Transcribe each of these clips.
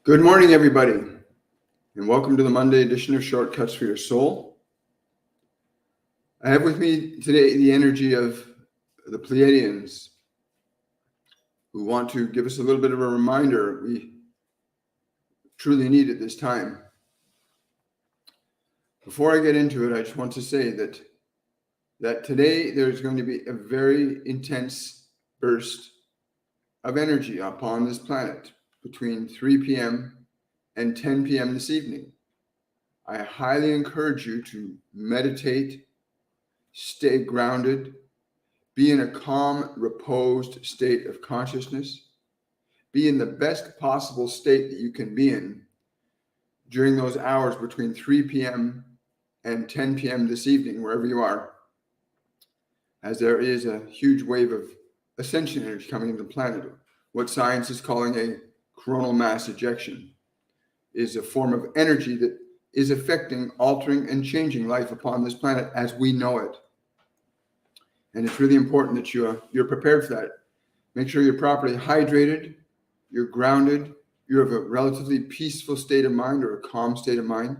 Good morning, everybody, and welcome to the Monday edition of Shortcuts for Your Soul. I have with me today the energy of the Pleiadians, who want to give us a little bit of a reminder we truly need at this time. Before I get into it, I just want to say that today there's going to be a very intense burst of energy upon this planet between 3 p.m. and 10 p.m. this evening. I highly encourage you to meditate, stay grounded, be in a calm, reposed state of consciousness, be in the best possible state that you can be in during those hours between 3 p.m. and 10 p.m. this evening, wherever you are, as there is a huge wave of ascension energy coming into the planet. What science is calling a coronal mass ejection is a form of energy that is affecting, altering, and changing life upon this planet as we know it. And it's really important that you're prepared for that. Make sure you're properly hydrated, you're grounded, you have a relatively peaceful state of mind or a calm state of mind,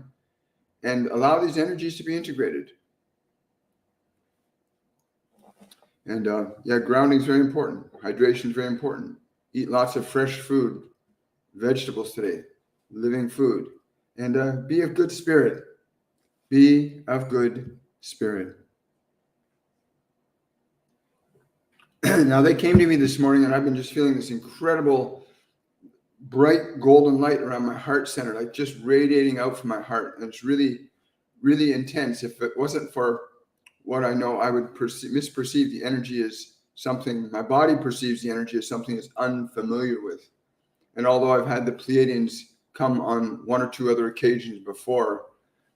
and allow these energies to be integrated. And grounding is very important. Hydration is very important. Eat lots of fresh food, vegetables today, living food, and be of good spirit. Be of good spirit. Now, they came to me this morning, and I've been just feeling this incredible bright golden light around my heart center, like just radiating out from my heart. And it's really, really intense. If it wasn't for what I know, I would misperceive the energy as something, my body perceives the energy as something it's unfamiliar with. And although I've had the Pleiadians come on one or two other occasions before,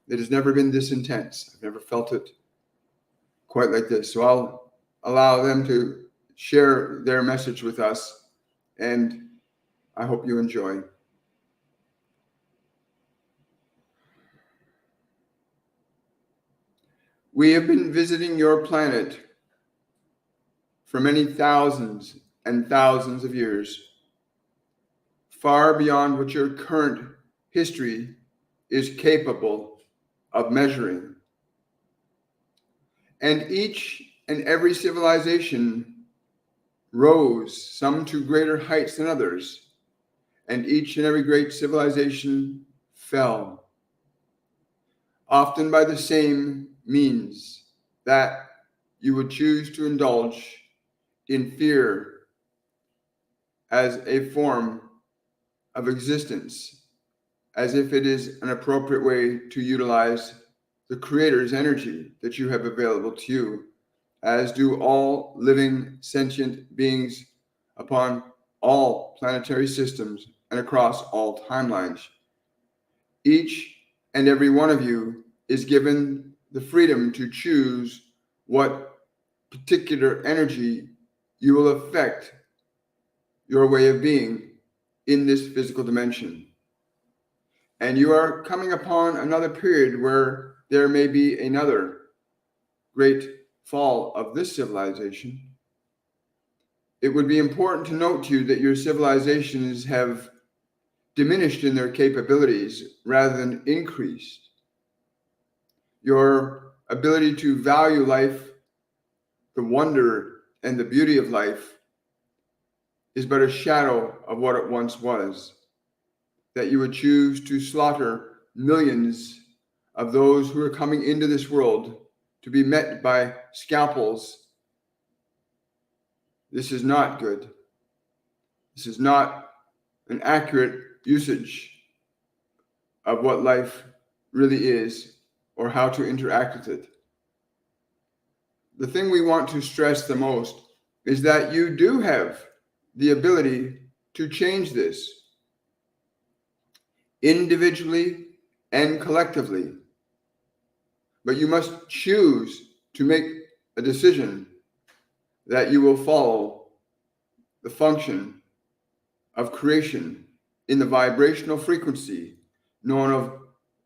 it has never been this intense. I've never felt it quite like this. So I'll allow them to share their message with us, and I hope you enjoy. We have been visiting your planet for many thousands and thousands of years, far beyond what your current history is capable of measuring. And each and every civilization rose, some to greater heights than others, and each and every great civilization fell, often by the same means, that you would choose to indulge in fear as a form of existence, as if it is an appropriate way to utilize the Creator's energy that you have available to you, as do all living sentient beings upon all planetary systems and across all timelines. Each and every one of you is given the freedom to choose what particular energy you will affect your way of being in this physical dimension. And you are coming upon another period where there may be another great fall of this civilization. It would be important to note to you that your civilizations have diminished in their capabilities rather than increased. Your ability to value life, the wonder and the beauty of life, is but a shadow of what it once was. That you would choose to slaughter millions of those who are coming into this world to be met by scalpels. This is not good. This is not an accurate usage of what life really is or how to interact with it. The thing we want to stress the most is that you do have the ability to change this individually and collectively. But you must choose to make a decision that you will follow the function of creation in the vibrational frequency known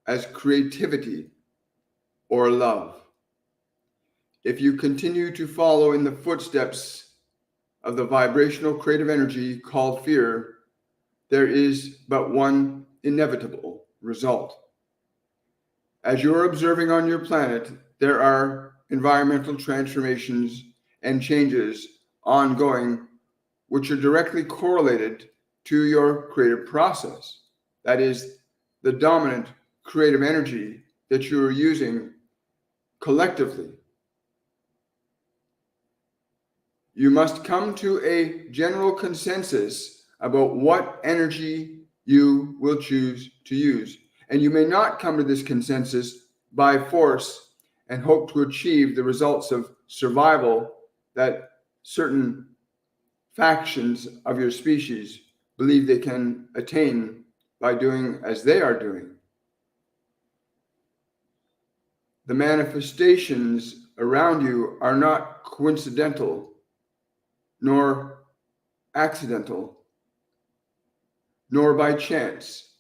as creativity or love. If you continue to follow in the footsteps of the vibrational creative energy called fear, there is but one inevitable result. As you're observing on your planet, there are environmental transformations and changes ongoing, which are directly correlated to your creative process. That is, the dominant creative energy that you are using collectively. You must come to a general consensus about what energy you will choose to use. And you may not come to this consensus by force and hope to achieve the results of survival that certain factions of your species believe they can attain by doing as they are doing. The manifestations around you are not coincidental, nor accidental, nor by chance.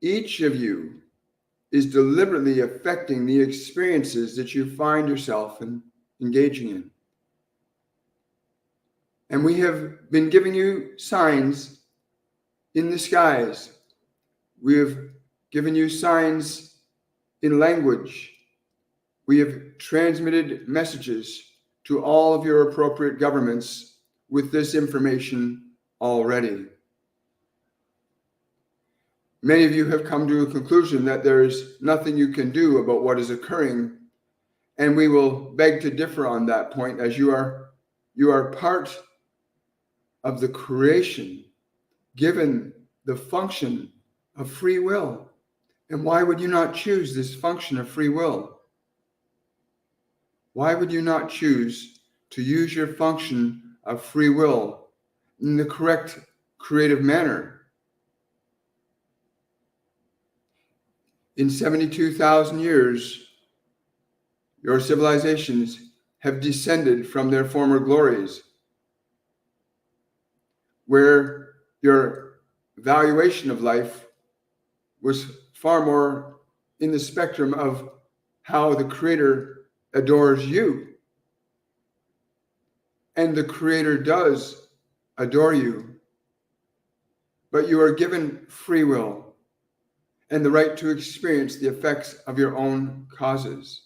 Each of you is deliberately affecting the experiences that you find yourself engaging in. And we have been giving you signs in the skies. We have given you signs in language. We have transmitted messages to all of your appropriate governments with this information already. Many of you have come to a conclusion that there is nothing you can do about what is occurring, and we will beg to differ on that point, as you are part of the creation, given the function of free will. And why would you not choose this function of free will? Why would you not choose to use your function of free will in the correct creative manner? In 72,000 years, your civilizations have descended from their former glories, where your valuation of life was far more in the spectrum of how the Creator adores you. And the Creator does adore you, but you are given free will and the right to experience the effects of your own causes.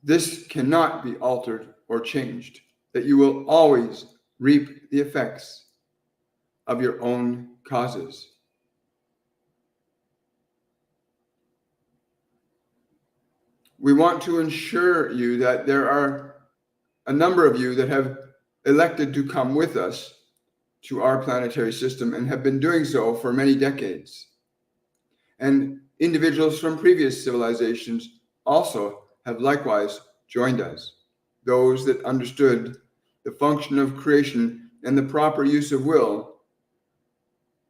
This cannot be altered or changed, that you will always reap the effects of your own causes. We want to ensure you that there are a number of you that have elected to come with us to our planetary system and have been doing so for many decades. And individuals from previous civilizations also have likewise joined us. Those that understood the function of creation and the proper use of will,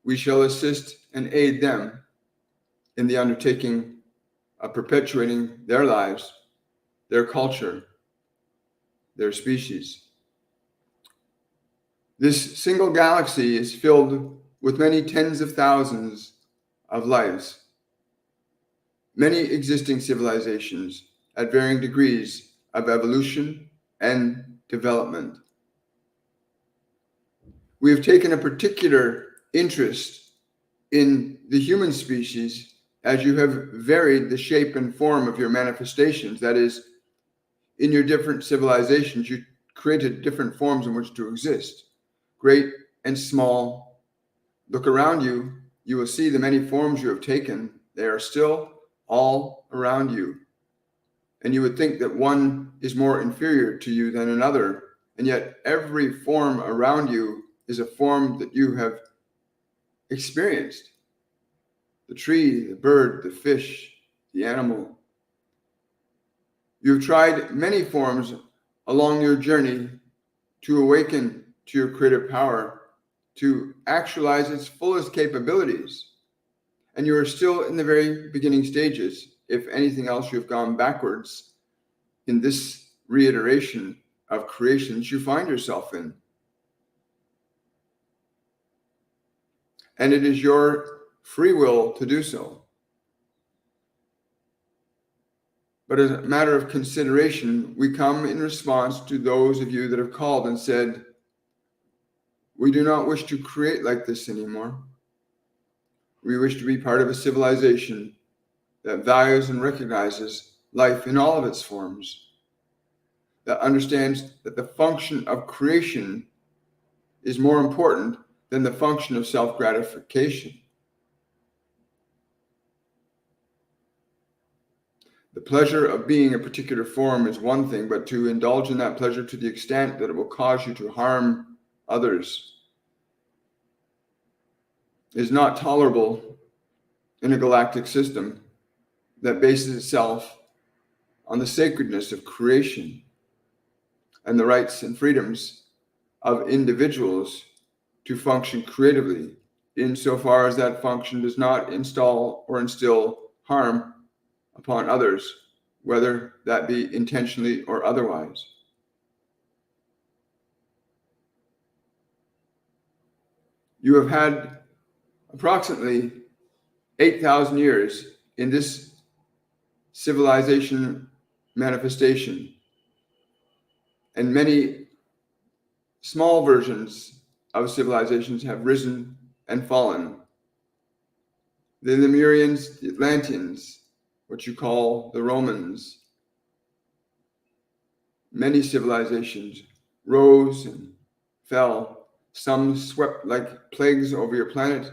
we shall assist and aid them in the undertaking of perpetuating their lives, their culture, their species. This single galaxy is filled with many tens of thousands of lives, many existing civilizations at varying degrees of evolution and development. We have taken a particular interest in the human species as you have varied the shape and form of your manifestations. That is, in your different civilizations, you created different forms in which to exist, great and small. Look around you, you will see the many forms you have taken. They are still all around you. And you would think that one is more inferior to you than another. And yet every form around you is a form that you have experienced. The tree, the bird, the fish, the animal. You've tried many forms along your journey to awaken to your creative power, to actualize its fullest capabilities. And you are still in the very beginning stages. If anything else, you've gone backwards in this reiteration of creations you find yourself in. And it is your free will to do so. But as a matter of consideration, we come in response to those of you that have called and said, We do not wish to create like this anymore. We wish to be part of a civilization that values and recognizes life in all of its forms, that understands that the function of creation is more important than the function of self-gratification. The pleasure of being a particular form is one thing, but to indulge in that pleasure to the extent that it will cause you to harm others is not tolerable in a galactic system that bases itself on the sacredness of creation and the rights and freedoms of individuals to function creatively, insofar as that function does not install or instill harm upon others, whether that be intentionally or otherwise. You have had approximately 8,000 years in this civilization manifestation, and many small versions of civilizations have risen and fallen. The Lemurians, the Atlanteans, what you call the Romans, many civilizations rose and fell. Some swept like plagues over your planet,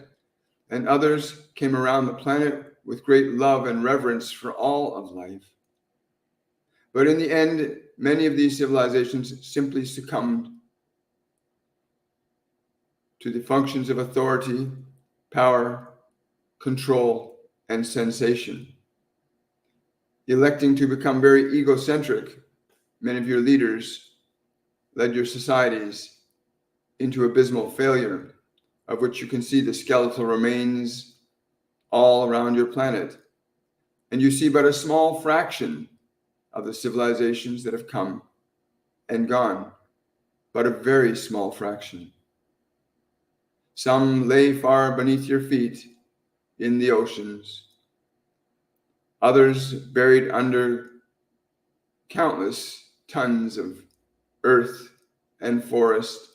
and others came around the planet with great love and reverence for all of life. But in the end, many of these civilizations simply succumbed to the functions of authority, power, control, and sensation. Electing to become very egocentric, many of your leaders led your societies into abysmal failure, of which you can see the skeletal remains all around your planet. And you see but a small fraction of the civilizations that have come and gone, but a very small fraction. Some lay far beneath your feet in the oceans, others buried under countless tons of earth and forest.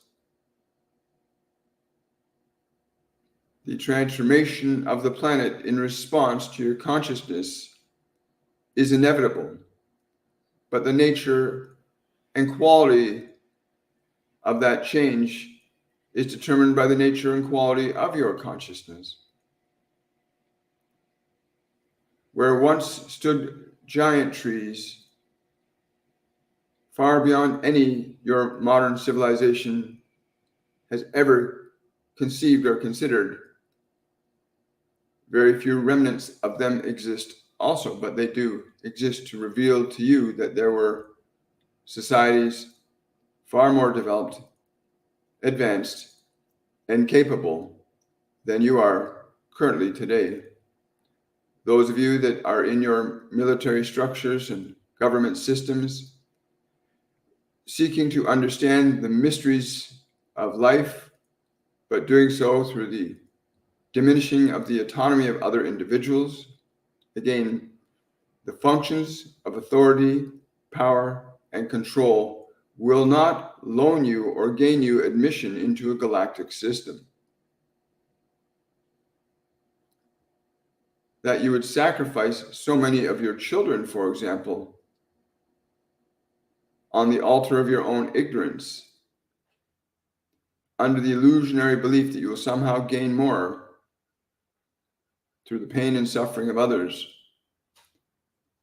The transformation of the planet in response to your consciousness is inevitable, but the nature and quality of that change is determined by the nature and quality of your consciousness. Where once stood giant trees, far beyond any your modern civilization has ever conceived or considered, very few remnants of them exist also, but they do exist to reveal to you that there were societies far more developed, advanced, and capable than you are currently today. Those of you that are in your military structures and government systems, seeking to understand the mysteries of life, but doing so through the diminishing of the autonomy of other individuals. Again, the functions of authority, power, and control will not loan you or gain you admission into a galactic system. That you would sacrifice so many of your children, for example, on the altar of your own ignorance, under the illusionary belief that you will somehow gain more through the pain and suffering of others.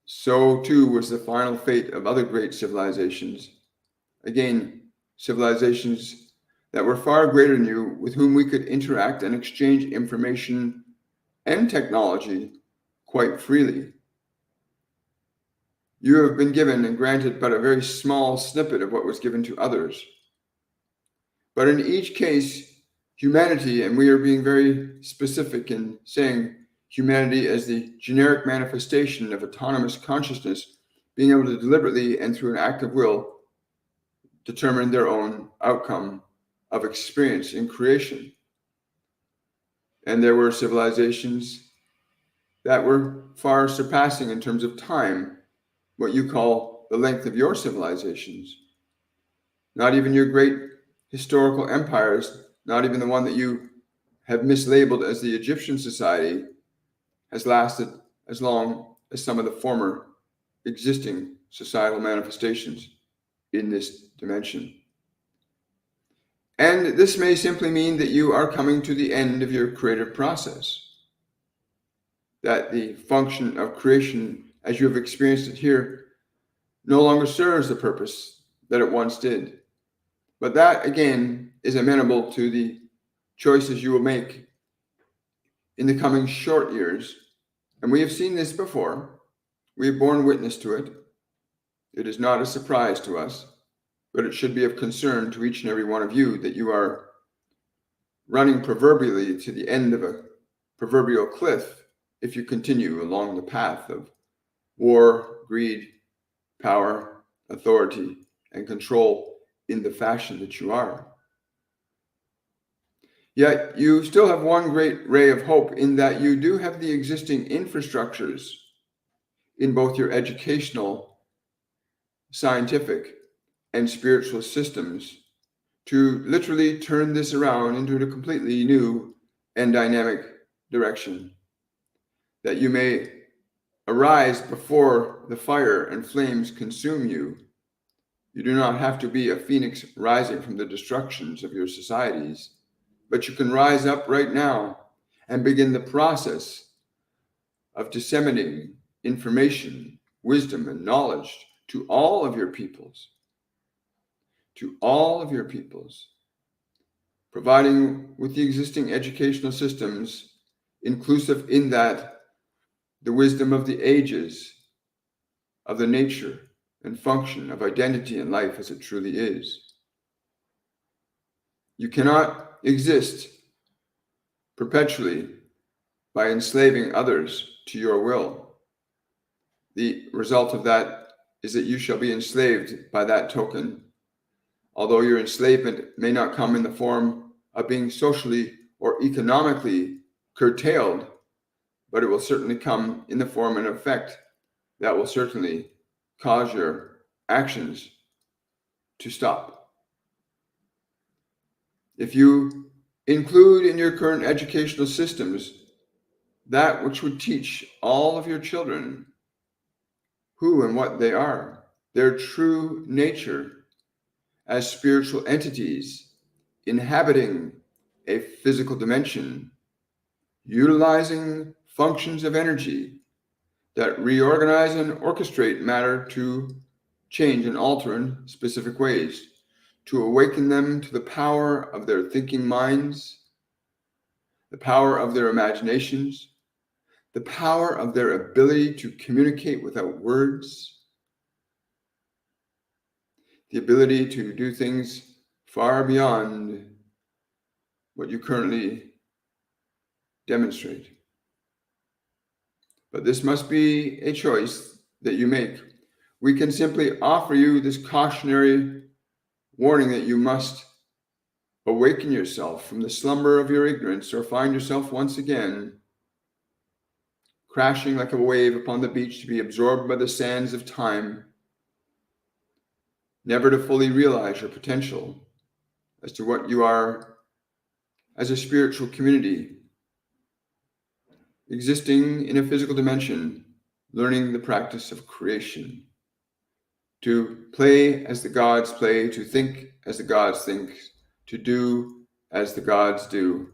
So too was the final fate of other great civilizations. Again, civilizations that were far greater than you, with whom we could interact and exchange information and technology quite freely. You have been given and granted but a very small snippet of what was given to others. But in each case, humanity, and we are being very specific in saying humanity as the generic manifestation of autonomous consciousness, being able to deliberately and through an act of will determine their own outcome of experience in creation. And there were civilizations that were far surpassing in terms of time what you call the length of your civilizations. Not even your great historical empires not even the one that you have mislabeled as the Egyptian society, has lasted as long as some of the former existing societal manifestations in this dimension. And this may simply mean that you are coming to the end of your creative process, that the function of creation as you have experienced it here no longer serves the purpose that it once did. But that, again, is amenable to the choices you will make in the coming short years. And we have seen this before. We have borne witness to it. It is not a surprise to us, but it should be of concern to each and every one of you that you are running proverbially to the end of a proverbial cliff if you continue along the path of war, greed, power, authority, and control in the fashion that you are. Yet you still have one great ray of hope in that you do have the existing infrastructures in both your educational, scientific, and spiritual systems to literally turn this around into a completely new and dynamic direction, that you may arise before the fire and flames consume you. You do not have to be a phoenix rising from the destructions of your societies, but you can rise up right now and begin the process of disseminating information, wisdom, and knowledge to all of your peoples, providing with the existing educational systems, inclusive in that the wisdom of the ages, of the nature and function of identity and life as it truly is. You cannot exist perpetually by enslaving others to your will. The result of that is that you shall be enslaved by that token, although your enslavement may not come in the form of being socially or economically curtailed, but it will certainly come in the form and effect that will certainly cause your actions to stop. If you include in your current educational systems that which would teach all of your children who and what they are, their true nature as spiritual entities inhabiting a physical dimension, utilizing functions of energy that reorganize and orchestrate matter to change and alter in specific ways, to awaken them to the power of their thinking minds, the power of their imaginations, the power of their ability to communicate without words, the ability to do things far beyond what you currently demonstrate. But this must be a choice that you make. We can simply offer you this cautionary warning that you must awaken yourself from the slumber of your ignorance, or find yourself once again crashing like a wave upon the beach to be absorbed by the sands of time, never to fully realize your potential as to what you are as a spiritual community, existing in a physical dimension, learning the practice of creation, to play as the gods play, to think as the gods think, to do as the gods do.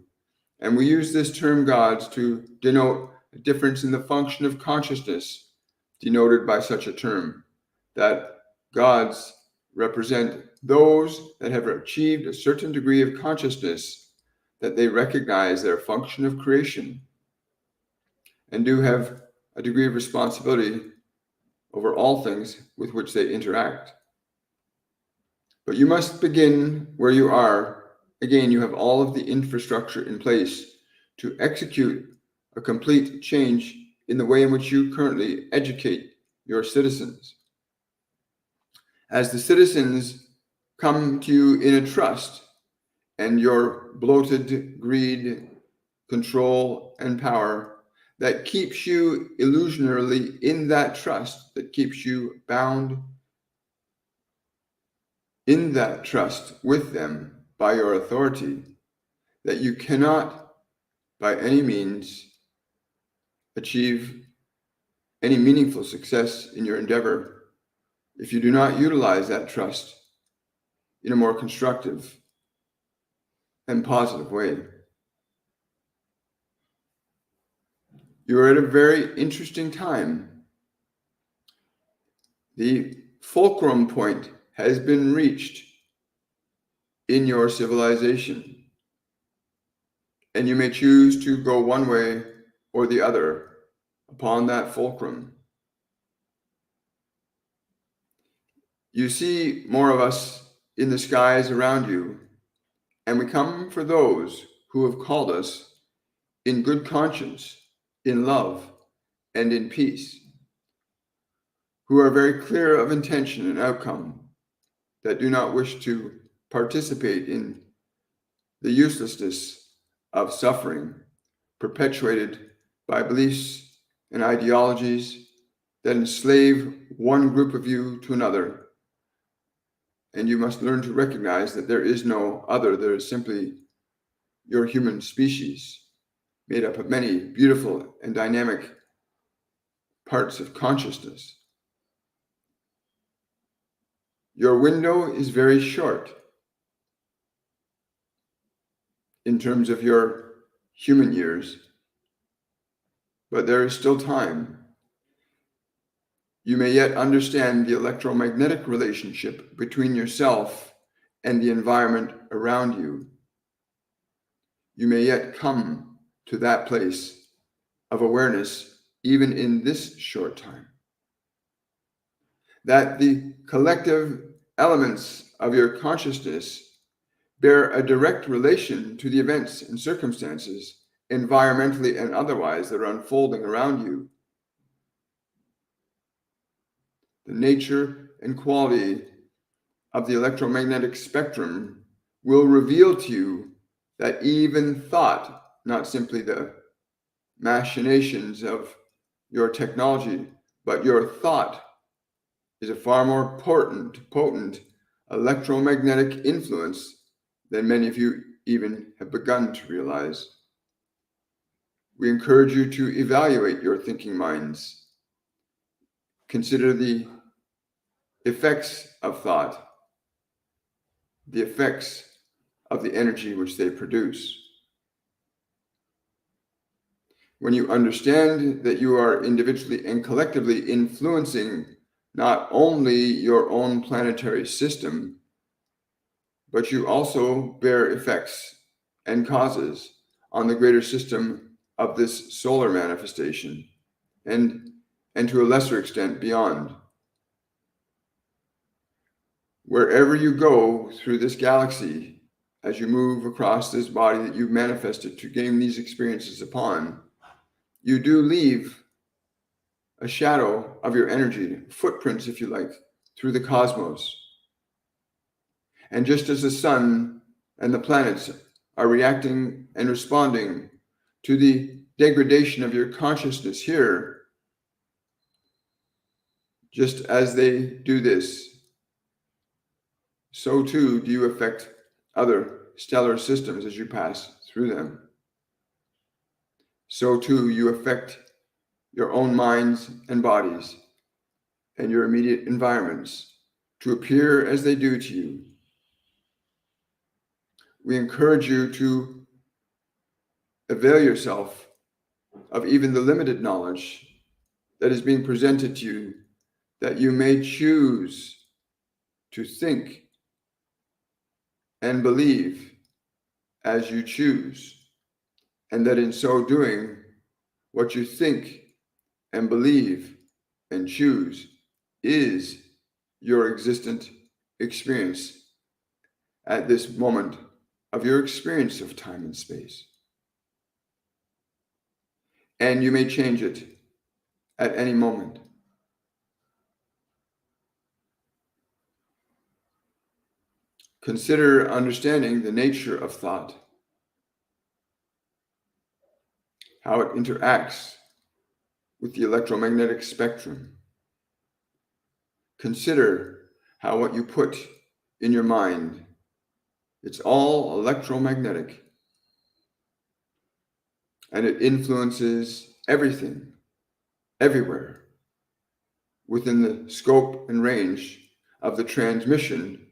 And we use this term gods to denote a difference in the function of consciousness denoted by such a term, that gods represent those that have achieved a certain degree of consciousness, that they recognize their function of creation and do have a degree of responsibility over all things with which they interact. But you must begin where you are. Again, you have all of the infrastructure in place to execute a complete change in the way in which you currently educate your citizens. As the citizens come to you in a trust, and your bloated greed, control, and power that keeps you illusionarily in that trust, that keeps you bound in that trust with them by your authority, that you cannot by any means achieve any meaningful success in your endeavor if you do not utilize that trust in a more constructive and positive way. You are at a very interesting time. The fulcrum point has been reached in your civilization, and you may choose to go one way or the other upon that fulcrum. You see more of us in the skies around you, and we come for those who have called us in good conscience, in love, and in peace, who are very clear of intention and outcome, that do not wish to participate in the uselessness of suffering perpetuated by beliefs and ideologies that enslave one group of you to another. And you must learn to recognize that there is no other. There is simply your human species, made up of many beautiful and dynamic parts of consciousness. Your window is very short in terms of your human years, but there is still time. You may yet understand the electromagnetic relationship between yourself and the environment around you. You may yet come to that place of awareness even in this short time. That the collective elements of your consciousness bear a direct relation to the events and circumstances, environmentally and otherwise, that are unfolding around you. The nature and quality of the electromagnetic spectrum will reveal to you that even thought, not simply the machinations of your technology, but your thought is a far more potent electromagnetic influence than many of you even have begun to realize. We encourage you to evaluate your thinking minds. Consider the effects of thought, the effects of the energy which they produce. When you understand that you are individually and collectively influencing not only your own planetary system, but you also bear effects and causes on the greater system of this solar manifestation, and to a lesser extent beyond. Wherever you go through this galaxy, as you move across this body that you've manifested to gain these experiences upon, you do leave a shadow of your energy, footprints, if you like, through the cosmos. And just as the sun and the planets are reacting and responding to the degradation of your consciousness here, just as they do this, so too do you affect other stellar systems as you pass through them. So too you affect your own minds and bodies and your immediate environments to appear as they do to you. We encourage you to avail yourself of even the limited knowledge that is being presented to you, that you may choose to think and believe as you choose, and that in so doing, what you think and believe and choose is your existent experience at this moment of your experience of time and space. And you may change it at any moment. Consider understanding the nature of thought, how it interacts with the electromagnetic spectrum. Consider how what you put in your mind, it's all electromagnetic. And it influences everything, everywhere, within the scope and range of the transmission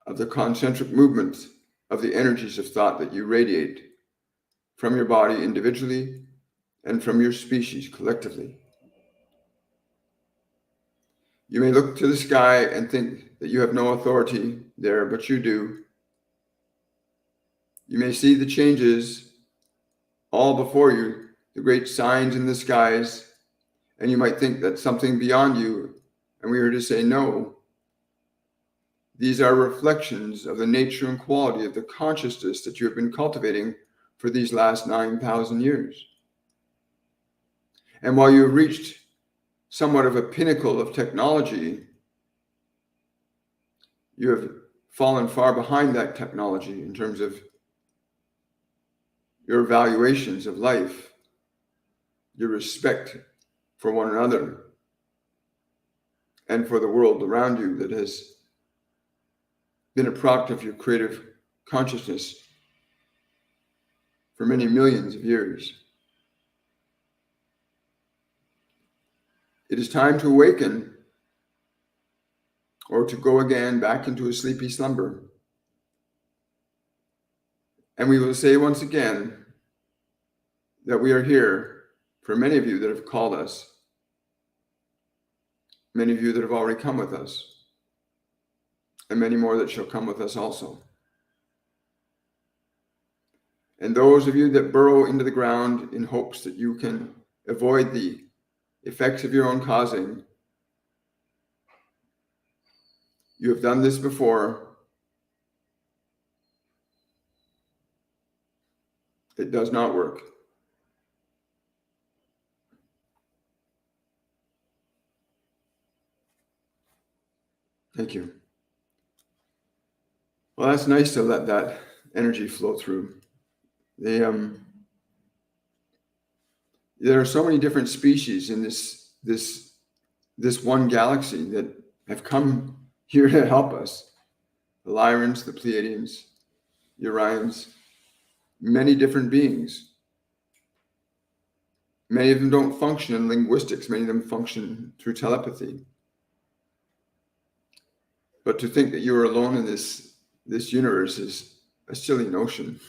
of the concentric movements of the energies of thought that you radiate from your body individually and from your species collectively. You may look to the sky and think that you have no authority there, but you do. You may see the changes all before you, the great signs in the skies, and you might think that's something beyond you, and we are to say no. These are reflections of the nature and quality of the consciousness that you have been cultivating for these last 9,000 years. And while you have reached somewhat of a pinnacle of technology, you have fallen far behind that technology in terms of your evaluations of life, your respect for one another, and for the world around you that has been a product of your creative consciousness for many millions of years. It is time to awaken, or to go again back into a sleepy slumber. And we will say once again that we are here for many of you that have called us, many of you that have already come with us, and many more that shall come with us also. And those of you that burrow into the ground in hopes that you can avoid the effects of your own causing, you have done this before. It does not work. Thank you. Well, that's nice to let that energy flow through. There are so many different species in this one galaxy that have come here to help us. The Lyrans, the Pleiadians, the Orions, many different beings. Many of them don't function in linguistics. Many of them function through telepathy. But to think that you are alone in this universe is a silly notion.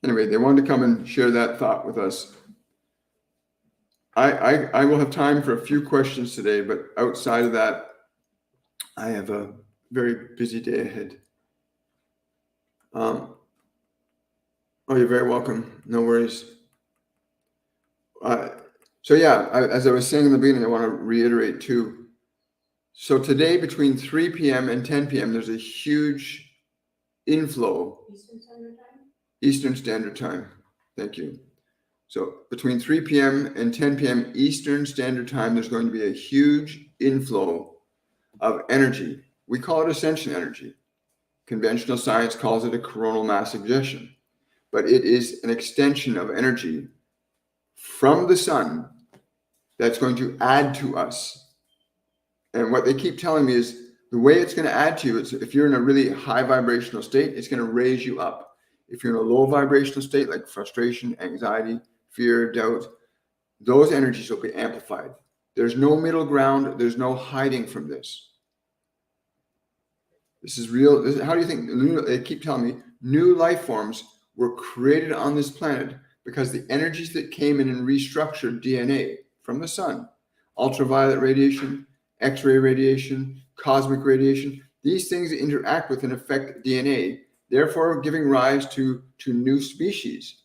Anyway, they wanted to come and share that thought with us. I will have time for a few questions today, but outside of that, I have a very busy day ahead. Oh, you're very welcome. No worries. So yeah, as I was saying in the beginning, I want to reiterate too. So today between 3 p.m. and 10 p.m., there's a huge inflow. Eastern Standard Time. Thank you. So between 3 p.m. and 10 p.m. Eastern Standard Time, there's going to be a huge inflow of energy. We call it ascension energy. Conventional science calls it a coronal mass ejection, but it is an extension of energy from the sun that's going to add to us. And what they keep telling me is the way it's going to add to you is if you're in a really high vibrational state, it's going to raise you up. If you're in a low vibrational state like frustration, anxiety, fear, doubt, those energies will be amplified. There's no middle ground. There's no hiding from this. This is real. How do you think? They keep telling me new life forms were created on this planet because the energies that came in and restructured DNA from the sun, ultraviolet radiation, X-ray radiation, cosmic radiation, these things interact with and affect DNA, therefore giving rise to new species,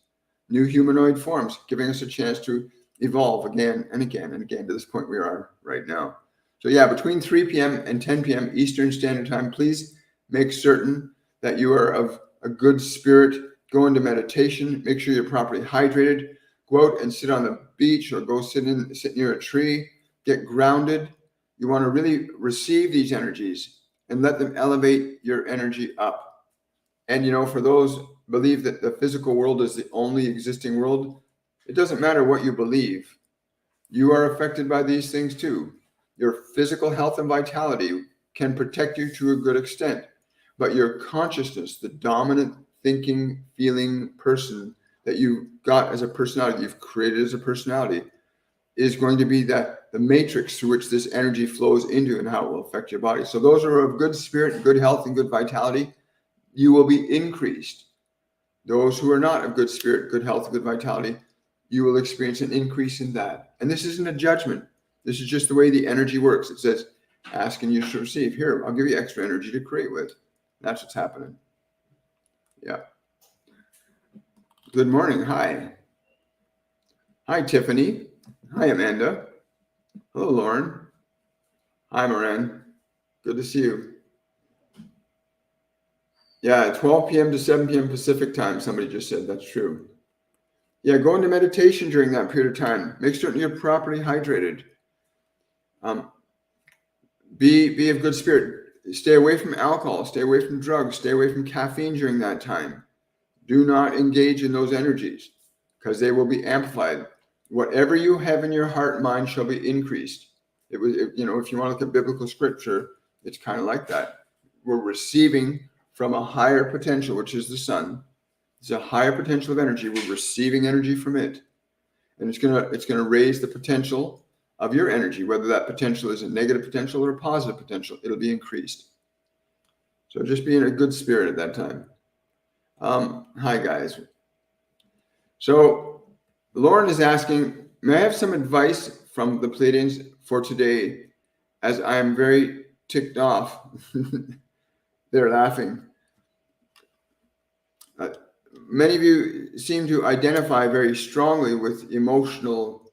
new humanoid forms, giving us a chance to evolve again and again and again to this point we are right now. So yeah, between 3 p.m. and 10 p.m. Eastern Standard Time, please make certain that you are of a good spirit. Go into meditation. Make sure you're properly hydrated. Go out and sit on the beach or go sit near a tree. Get grounded. You want to really receive these energies and let them elevate your energy up. And, for those who believe that the physical world is the only existing world, it doesn't matter what you believe. You are affected by these things too. Your physical health and vitality can protect you to a good extent, but your consciousness, the dominant thinking, feeling person that you got as a personality, you've created as a personality, is going to be that the matrix through which this energy flows into and how it will affect your body. So those who are of good spirit, good health, and good vitality, you will be increased. Those who are not of good spirit, good health, and good vitality, you will experience an increase in that. And this isn't a judgment. This is just the way the energy works. It says, ask and you shall receive. Here, I'll give you extra energy to create with. That's what's happening. Yeah. Good morning. Hi. Hi, Tiffany. Hi, Amanda. Hello, Lauren. Hi, Moran. Good to see you. Yeah, 12 p.m. to 7 p.m. Pacific time, somebody just said. That's true. Yeah, go into meditation during that period of time. Make certain you're properly hydrated. Be of good spirit. Stay away from alcohol. Stay away from drugs. Stay away from caffeine during that time. Do not engage in those energies because they will be amplified. Whatever you have in your heart and mind shall be increased. If you want to look at biblical scripture, it's kind of like that. We're receiving from a higher potential, which is the sun. It's a higher potential of energy. We're receiving energy from it, and it's gonna raise the potential of your energy, whether that potential is a negative potential or a positive potential. It'll be increased. So just be in a good spirit at that time. Hi guys. So Lauren is asking, may I have some advice from the Pleiadians for today, as I am very ticked off. They're laughing. Many of you seem to identify very strongly with emotional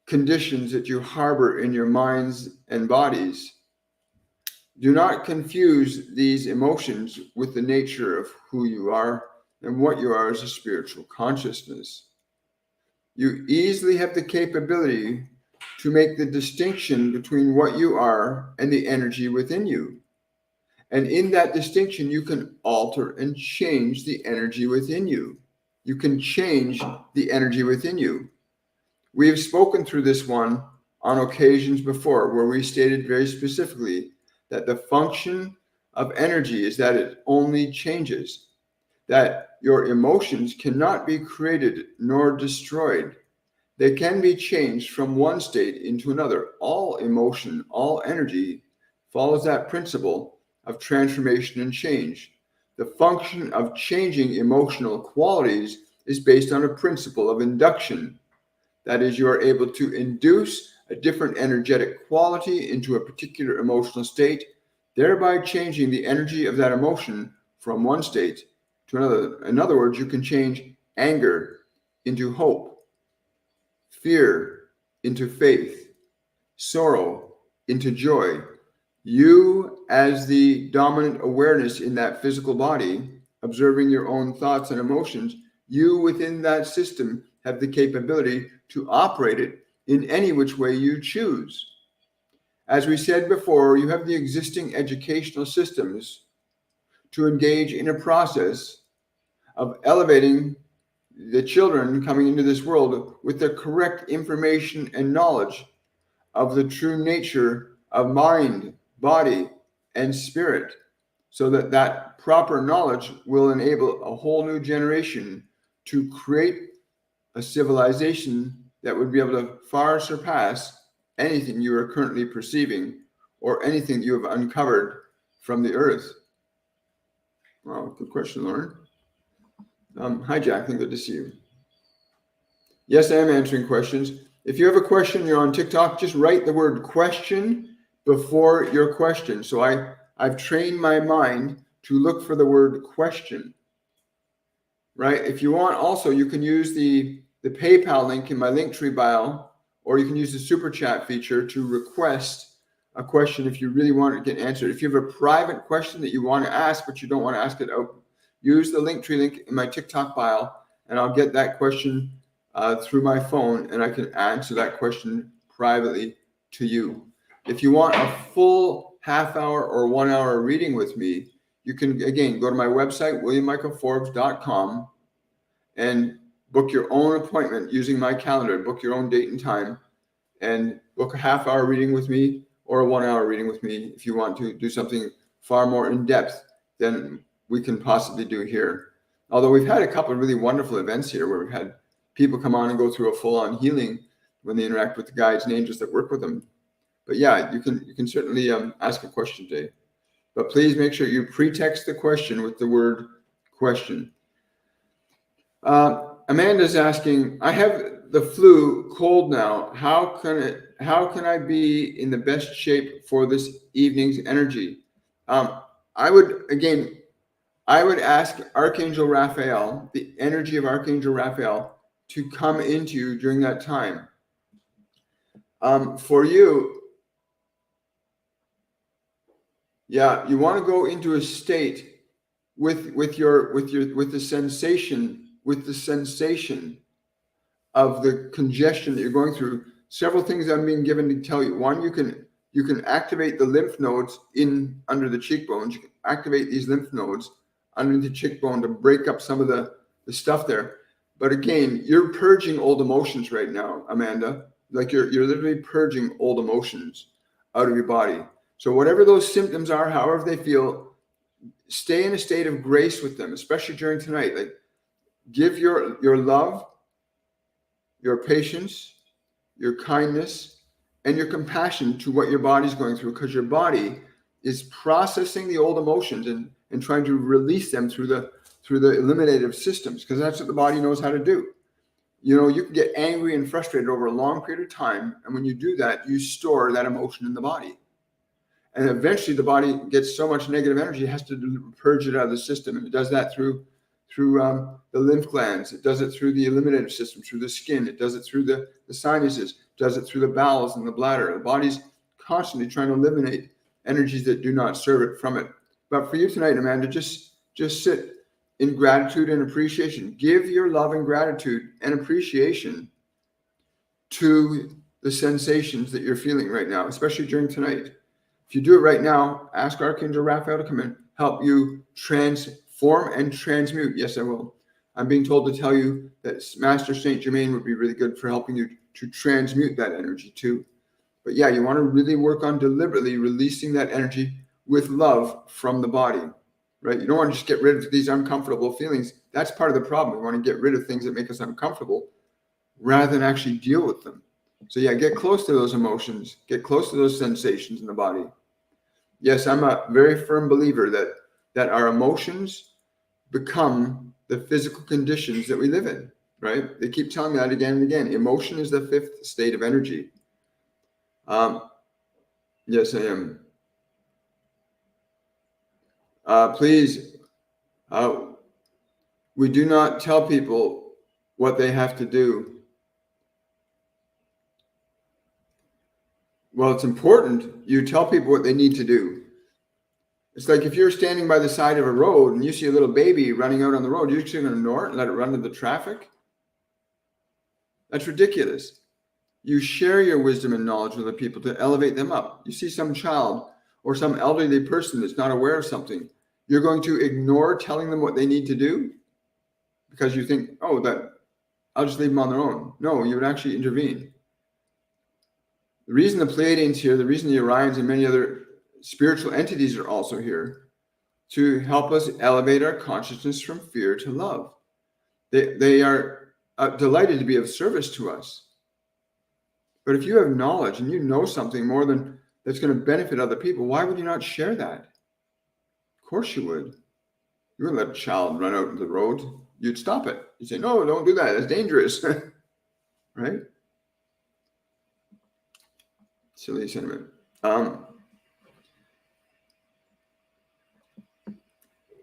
conditions that you harbor in your minds and bodies. Do not confuse these emotions with the nature of who you are and what you are as a spiritual consciousness. You easily have the capability to make the distinction between what you are and the energy within you. And in that distinction, you can alter and change the energy within you. You can change the energy within you. We have spoken through this one on occasions before, where we stated very specifically that the function of energy is that it only changes, that your emotions cannot be created nor destroyed. They can be changed from one state into another. All emotion, all energy follows that principle of transformation and change. The function of changing emotional qualities is based on a principle of induction. That is, you are able to induce a different energetic quality into a particular emotional state, thereby changing the energy of that emotion from one state to another. In other words, you can change anger into hope, fear into faith, sorrow into joy. You, as the dominant awareness in that physical body, observing your own thoughts and emotions, you within that system have the capability to operate it in any which way you choose. As we said before, you have the existing educational systems to engage in a process of elevating the children coming into this world with the correct information and knowledge of the true nature of mind, body, and spirit, so that that proper knowledge will enable a whole new generation to create a civilization that would be able to far surpass anything you are currently perceiving or anything you have uncovered from the earth. Wow, good question, Lauren. Hi, Jacqueline. Good to see you. Yes, I am answering questions. If you have a question, you're on TikTok, just write the word question before your question. So I've trained my mind to look for the word question, right? If you want, also, you can use the PayPal link in my Linktree bio, or you can use the super chat feature to request a question if you really want it to get answered. If you have a private question that you want to ask, but you don't want to ask it out, use the Linktree link in my TikTok bio, and I'll get that question through my phone, and I can answer that question privately to you. If you want a full half-hour or 1 hour reading with me, you can, again, go to my website, williammichaelforbes.com, and book your own appointment using my calendar. Book your own date and time, and book a half-hour reading with me or a 1 hour reading with me if you want to do something far more in depth than we can possibly do here. Although we've had a couple of really wonderful events here where we've had people come on and go through a full-on healing when they interact with the guides and angels that work with them. But yeah, you can certainly ask a question today. But please make sure you pretext the question with the word question. Amanda's asking, I have the flu, cold now. How can I be in the best shape for this evening's energy? I would ask Archangel Raphael, the energy of Archangel Raphael, to come into you during that time. For you, yeah, you want to go into a state with the sensation of the congestion that you're going through. Several things I'm being given to tell you. One, you can activate the lymph nodes under the cheekbones. You can activate these lymph nodes underneath the cheekbone to break up some of the stuff there. But again, you're purging old emotions right now, Amanda. Like you're literally purging old emotions out of your body. So whatever those symptoms are, however they feel, stay in a state of grace with them, especially during tonight. Like give your love, your patience, your kindness, and your compassion to what your body's going through, because your body is processing the old emotions and trying to release them through the eliminative systems, because that's what the body knows how to do. You know, you can get angry and frustrated over a long period of time, and when you do that, you store that emotion in the body. And eventually the body gets so much negative energy, it has to purge it out of the system. And it does that through the lymph glands. It does it through the eliminative system, through the skin. It does it through the sinuses, does it through the bowels and the bladder. The body's constantly trying to eliminate energies that do not serve it from it. But for you tonight, Amanda, just sit in gratitude and appreciation. Give your love and gratitude and appreciation to the sensations that you're feeling right now, especially during tonight. If you do it right now, ask Archangel Raphael to come in, help you transform and transmute. Yes, I will. I'm being told to tell you that Master Saint Germain would be really good for helping you to transmute that energy too. But yeah, you want to really work on deliberately releasing that energy with love from the body, right? You don't want to just get rid of these uncomfortable feelings. That's part of the problem. We want to get rid of things that make us uncomfortable rather than actually deal with them. So yeah, get close to those emotions, get close to those sensations in the body. Yes, I'm a very firm believer that our emotions become the physical conditions that we live in, right? They keep telling me that again and again. Emotion is the fifth state of energy. Yes, I am. Please, we do not tell people what they have to do. Well, it's important you tell people what they need to do. It's like if you're standing by the side of a road and you see a little baby running out on the road, you're just going to ignore it and let it run into the traffic? That's ridiculous. You share your wisdom and knowledge with other people to elevate them up. You see some child or some elderly person that's not aware of something, you're going to ignore telling them what they need to do because you think, oh, that I'll just leave them on their own. No, you would actually intervene. The reason the Pleiadians here, the reason the Orions and many other spiritual entities are also here to help us elevate our consciousness from fear to love. They are delighted to be of service to us. But if you have knowledge and you know something more than that's going to benefit other people, why would you not share that? Of course you would. You wouldn't let a child run out into the road. You'd stop it. You'd say, no, don't do that. That's dangerous. Right? Silly sentiment.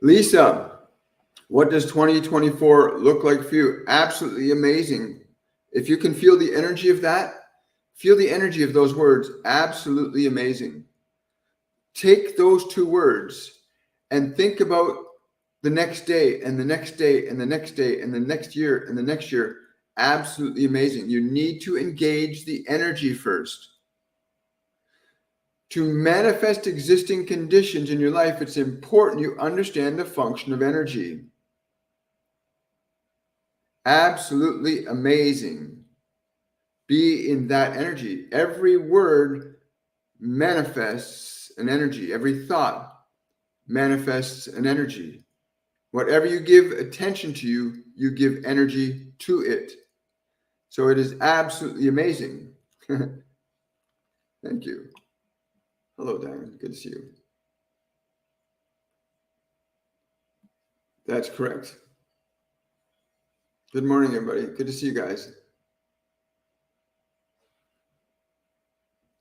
Lisa, what does 2024 look like for you? Absolutely amazing. If you can feel the energy of that, feel the energy of those words. Absolutely amazing. Take those two words and think about the next day and the next day and the next day and the next year and the next year. Absolutely amazing. You need to engage the energy first. To manifest existing conditions in your life, it's important you understand the function of energy. Absolutely amazing. Be in that energy. Every word manifests an energy. Every thought manifests an energy. Whatever you give attention to, you give energy to it. So it is absolutely amazing. Thank you. Hello, Diane. Good to see you. That's correct. Good morning, everybody. Good to see you guys.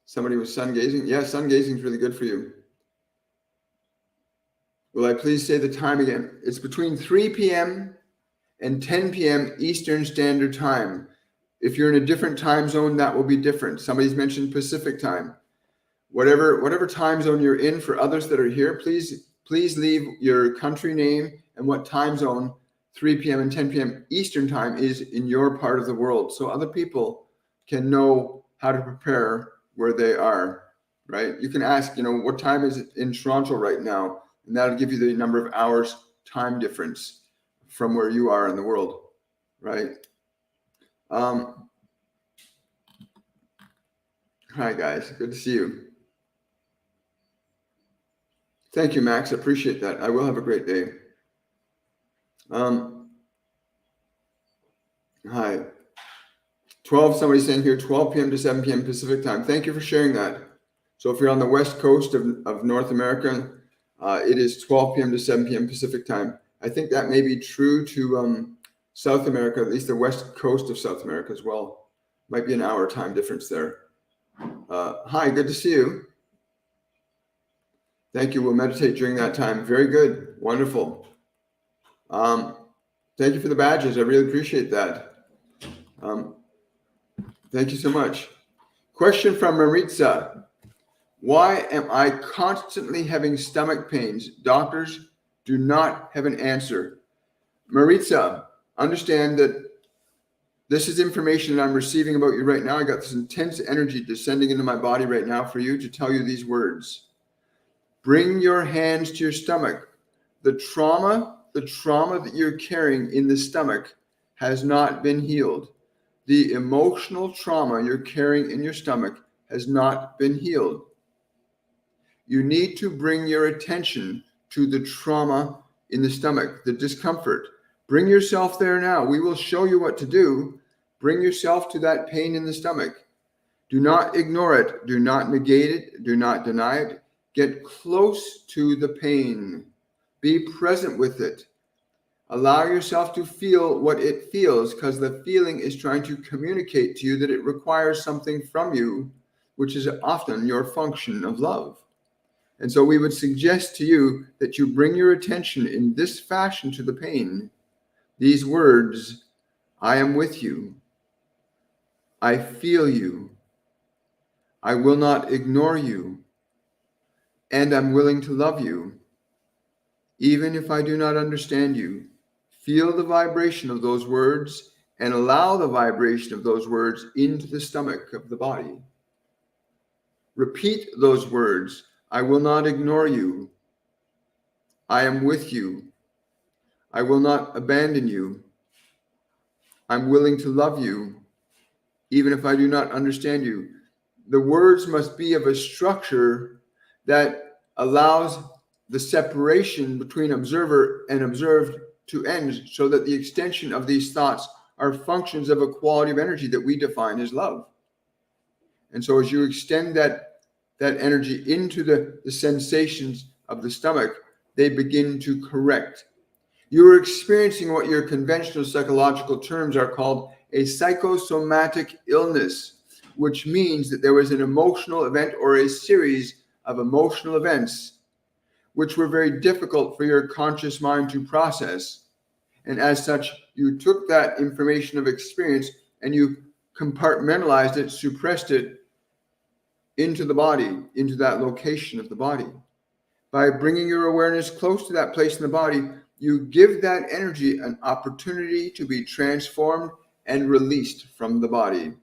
Somebody was sun gazing. Yeah, sun gazing is really good for you. Will I please say the time again? It's between 3 p.m. and 10 p.m. Eastern Standard Time. If you're in a different time zone, that will be different. Somebody's mentioned Pacific time. Whatever time zone you're in, for others that are here, please leave your country name and what time zone 3 p.m. and 10 p.m. Eastern time is in your part of the world, so other people can know how to prepare where they are, right? You can ask, what time is it in Toronto right now? And that'll give you the number of hours time difference from where you are in the world, right? Hi, guys. Good to see you. Thank you, Max. I appreciate that. I will have a great day. Hi. 12, somebody's saying here, 12 p.m. to 7 p.m. Pacific time. Thank you for sharing that. So if you're on the west coast of North America, it is 12 p.m. to 7 p.m. Pacific time. I think that may be true to South America, at least the west coast of South America as well. Might be an hour time difference there. Hi, good to see you. Thank you. We'll meditate during that time. Very good. Wonderful. Thank you for the badges. I really appreciate that. Thank you so much. Question from Maritza. Why am I constantly having stomach pains? Doctors do not have an answer. Maritza, understand that this is information that I'm receiving about you right now. I got this intense energy descending into my body right now for you to tell you these words. Bring your hands to your stomach. The trauma that you're carrying in the stomach has not been healed. The emotional trauma you're carrying in your stomach has not been healed. You need to bring your attention to the trauma in the stomach, the discomfort. Bring yourself there now. We will show you what to do. Bring yourself to that pain in the stomach. Do not ignore it. Do not negate it. Do not deny it. Get close to the pain. Be present with it. Allow yourself to feel what it feels, because the feeling is trying to communicate to you that it requires something from you, which is often your function of love. And so we would suggest to you that you bring your attention in this fashion to the pain. These words, I am with you. I feel you. I will not ignore you. And I'm willing to love you. Even if I do not understand you. Feel the vibration of those words and allow the vibration of those words into the stomach of the body. Repeat those words. I will not ignore you. I am with you. I will not abandon you. I'm willing to love you, even if I do not understand you. The words must be of a structure that allows the separation between observer and observed to end, so that the extension of these thoughts are functions of a quality of energy that we define as love. And so as you extend that energy into the sensations of the stomach, they begin to correct. You are experiencing what your conventional psychological terms are called a psychosomatic illness, which means that there was an emotional event or a series of emotional events which were very difficult for your conscious mind to process. And as such, you took that information of experience and you compartmentalized it, suppressed it into the body, into that location of the body. By bringing your awareness close to that place in the body, you give that energy an opportunity to be transformed and released from the body.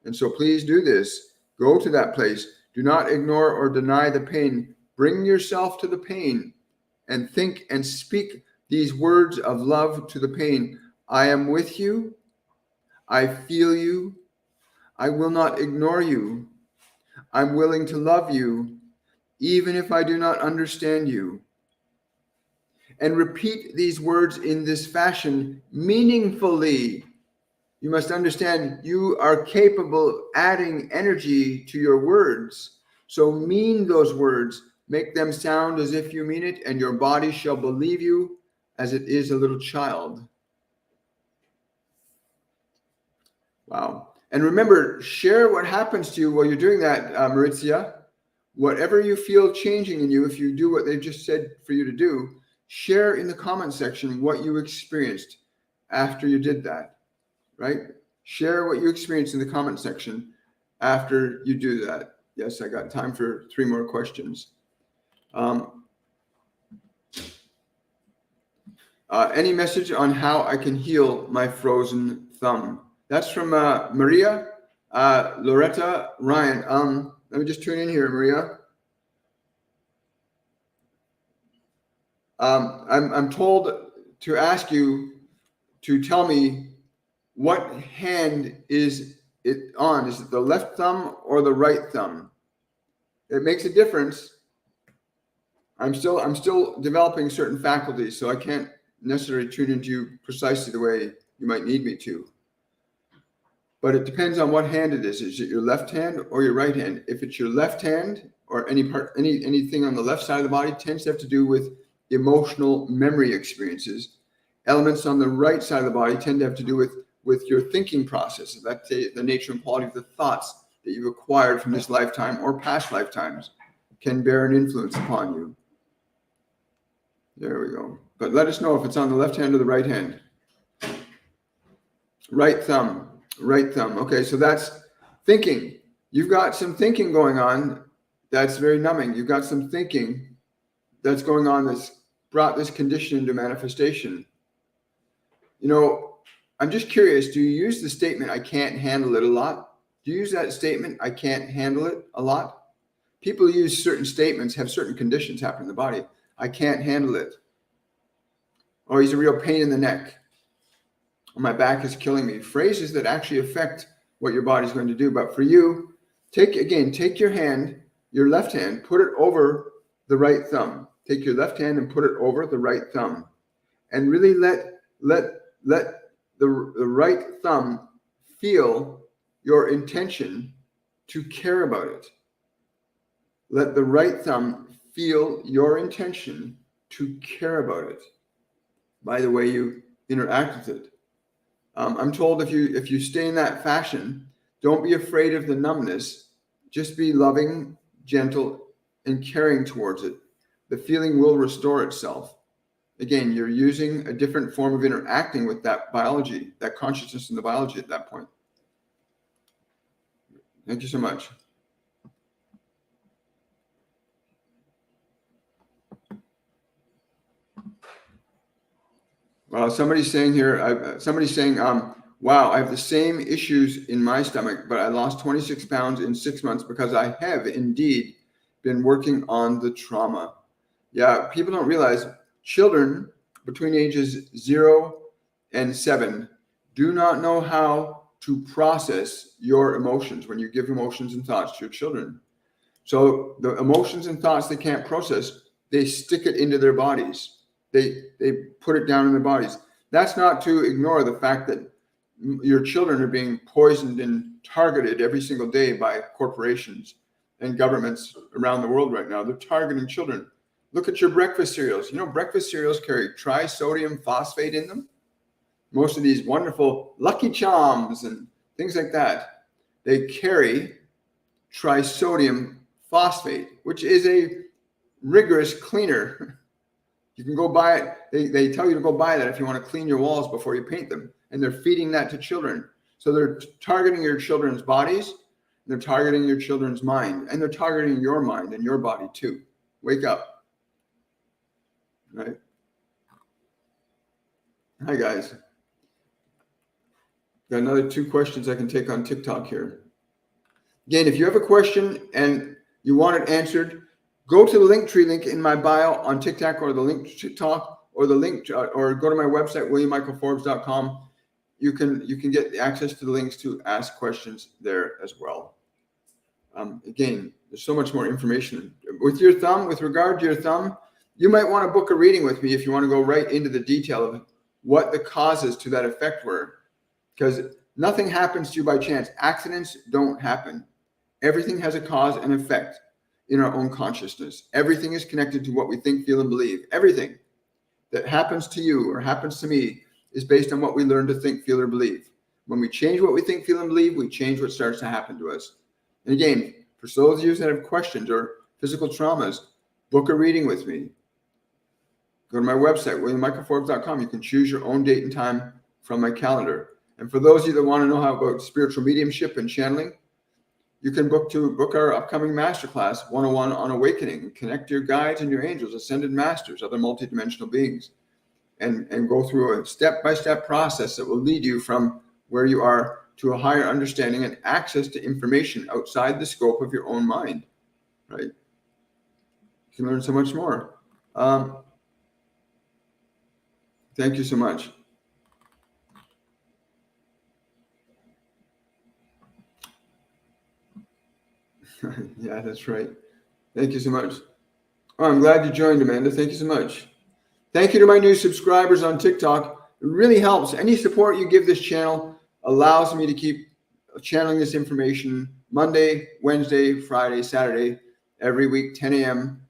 And so please do this. Go to that place. Do not ignore or deny the pain. Bring yourself to the pain and think and speak these words of love to the pain. I am with you. I feel you. I will not ignore you. I'm willing to love you, even if I do not understand you. and repeat these words in this fashion meaningfully. You must understand you are capable of adding energy to your words. So mean those words. Make them sound as if you mean it, and your body shall believe you as it is a little child. Wow. And remember, share what happens to you while you're doing that, Maurizia. Whatever you feel changing in you, if you do what they just said for you to do, share in the comment section what you experienced after you did that, right? Share what you experienced in the comment section after you do that. Yes, I got time for 3 more questions. Any message on how I can heal my frozen thumb? That's from Maria Loretta Ryan. Let me just tune in here, Maria. I'm told to ask you to tell me what hand is it on. Is it the left thumb or the right thumb? It makes a difference. I'm still developing certain faculties, so I can't necessarily tune into you precisely the way you might need me to. But it depends on what hand it is. Is it your left hand or your right hand? If it's your left hand or anything on the left side of the body, tends to have to do with emotional memory experiences. Elements on the right side of the body tend to have to do with your thinking process. That's the nature and quality of the thoughts that you've acquired from this lifetime or past lifetimes can bear an influence upon you. There we go. But let us know if it's on the left hand or the right hand. Right thumb. Right thumb. Okay, so that's thinking. You've got some thinking going on that's very numbing. You've got some thinking that's going on that's brought this condition into manifestation. You know, I'm just curious, do you use the statement, I can't handle it, a lot? Do you use that statement, I can't handle it, a lot? People use certain statements, have certain conditions happen in the body. I can't handle it. Or he's a real pain in the neck. Or my back is killing me. Phrases that actually affect what your body's going to do. But for you, take your hand, your left hand, put it over the right thumb. Take your left hand and put it over the right thumb. And really let the right thumb feel your intention to care about it. Let the right thumb feel your intention to care about it by the way you interact with it. I'm told if you stay in that fashion, don't be afraid of the numbness. Just be loving, gentle, and caring towards it. The feeling will restore itself. Again, you're using a different form of interacting with that biology, that consciousness and the biology at that point. Thank you so much. Somebody's saying here, wow, I have the same issues in my stomach, but I lost 26 pounds in 6 months because I have indeed been working on the trauma. Yeah, people don't realize children between ages 0 and 7 do not know how to process your emotions when you give emotions and thoughts to your children. So the emotions and thoughts they can't process, they stick it into their bodies. They put it down in their bodies. That's not to ignore the fact that your children are being poisoned and targeted every single day by corporations and governments around the world right now. They're targeting children. Look at your breakfast cereals. You know, breakfast cereals carry trisodium phosphate in them. Most of these wonderful Lucky Charms and things like that, they carry trisodium phosphate, which is a rigorous cleaner. You can go buy it. They tell you to go buy that if you want to clean your walls before you paint them. And they're feeding that to children. So they're targeting your children's bodies. They're targeting your children's mind. And they're targeting your mind and your body too. Wake up. Right? Hi, guys. Got another 2 questions I can take on TikTok here. Again, if you have a question and you want it answered, go to the Linktree link in my bio on TikTok or the link to talk or the link or go to my website, williammichaelforbes.com. You can get access to the links to ask questions there as well. Again, there's so much more information with your thumb. With regard to your thumb, You might want to book a reading with me if you want to go right into the detail of what the causes to that effect were, because nothing happens to you by chance. Accidents don't happen. Everything has a cause and effect in our own consciousness. Everything is connected to what we think, feel, and believe. Everything that happens to you or happens to me is based on what we learn to think, feel, or believe. When we change what we think, feel, and believe, we change what starts to happen to us. And again, for those of you that have questions or physical traumas, book a reading with me. Go to my website, WilliamMichaelForbes.com. You can choose your own date and time from my calendar. And for those of you that want to know how about spiritual mediumship and channeling, you can book our upcoming masterclass, 101 on Awakening. Connect your guides and your angels, ascended masters, other multidimensional beings, and go through a step-by-step process that will lead you from where you are to a higher understanding and access to information outside the scope of your own mind, right? You can learn so much more. Thank you so much. Yeah, that's right. Thank you so much. Oh, I'm glad you joined, Amanda. Thank you so much. Thank you to my new subscribers on TikTok. It really helps. Any support you give this channel allows me to keep channeling this information Monday, Wednesday, Friday, Saturday, every week, 10 a.m.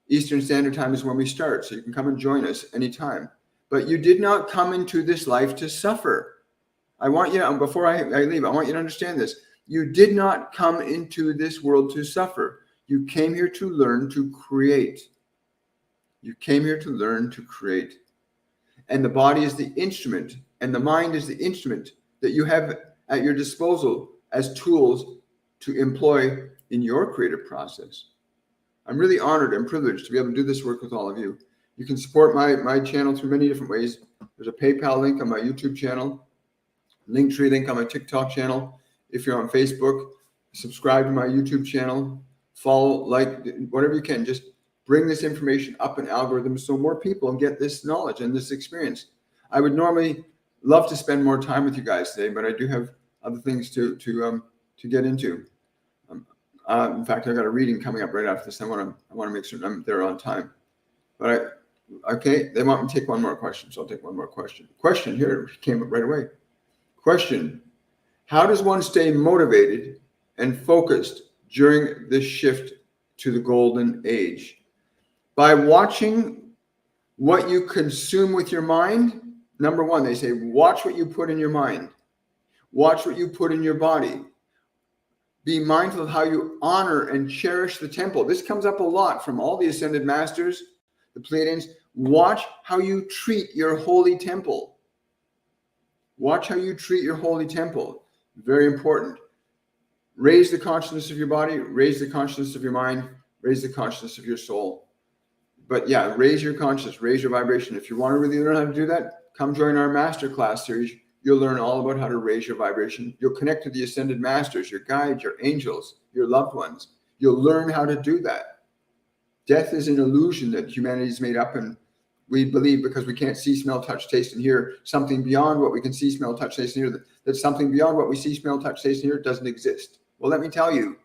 Eastern Standard Time is when we start. So you can come and join us anytime. But you did not come into this life to suffer. I want you to, before I leave, I want you to understand this. You did not come into this world to suffer. You came here to learn to create. You came here to learn to create. And the body is the instrument, and the mind is the instrument that you have at your disposal as tools to employ in your creative process. I'm really honored and privileged to be able to do this work with all of you. You can support my channel through many different ways. There's a PayPal link on my YouTube channel, Linktree link on my TikTok channel. If you're on Facebook, subscribe to my YouTube channel, follow, like, whatever you can. Just bring this information up in algorithms so more people get this knowledge and this experience. I would normally love to spend more time with you guys today, but I do have other things to get into. In fact, I got a reading coming up right after this. I want to make sure I'm there on time. But okay, they want me to take one more question, so I'll take one more question. Question here came up right away. Question: how does one stay motivated and focused during this shift to the golden age? By watching what you consume with your mind. Number one, they say, watch what you put in your mind. Watch what you put in your body. Be mindful of how you honor and cherish the temple. This comes up a lot from all the ascended masters, the Pleiadians. Watch how you treat your holy temple. Watch how you treat your holy temple. Very important. Raise the consciousness of your body, raise the consciousness of your mind, raise the consciousness of your soul. But yeah, raise your consciousness, raise your vibration. If you want to really learn how to do that, come join our masterclass series. You'll learn all about how to raise your vibration. You'll connect to the ascended masters, your guides, your angels, your loved ones. You'll learn how to do that. Death is an illusion that humanity's made up, and we believe because we can't see, smell, touch, taste, and hear something beyond what we can see, smell, touch, taste, and hear, that something beyond what we see, smell, touch, taste, and hear doesn't exist. Well, let me tell you,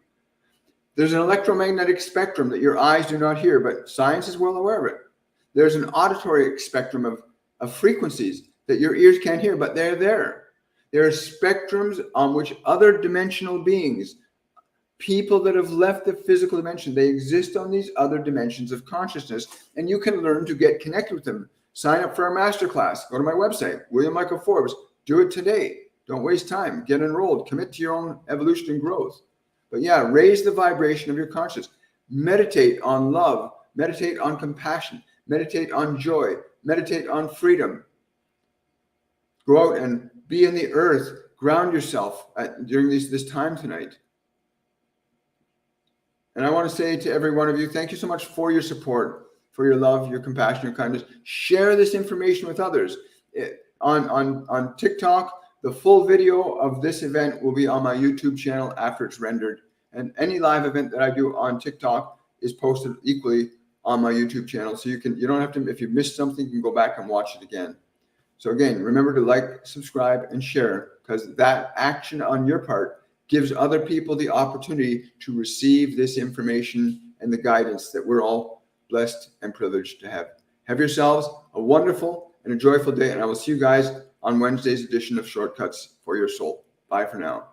there's an electromagnetic spectrum that your eyes do not hear, but science is well aware of it. There's an auditory spectrum of frequencies that your ears can't hear, but they're there. There are spectrums on which other dimensional beings, people that have left the physical dimension, they exist on these other dimensions of consciousness, and you can learn to get connected with them. Sign up for our masterclass. Go to my website, William Michael Forbes. Do it today. Don't waste time. Get enrolled. Commit to your own evolution and growth. But yeah, raise the vibration of your consciousness. Meditate on love. Meditate on compassion. Meditate on joy. Meditate on freedom. Go out and be in the earth. Ground yourself during this time tonight. And I want to say to every one of you, thank you so much for your support, for your love, your compassion, your kindness. Share this information with others. On TikTok, the full video of this event will be on my YouTube channel after it's rendered. And any live event that I do on TikTok is posted equally on my YouTube channel. So you don't have to, if you missed something, you can go back and watch it again. So again, remember to like, subscribe, and share, because that action on your part gives other people the opportunity to receive this information and the guidance that we're all blessed and privileged to have. Have yourselves a wonderful and a joyful day, and I will see you guys on Wednesday's edition of Shortcuts for Your Soul. Bye for now.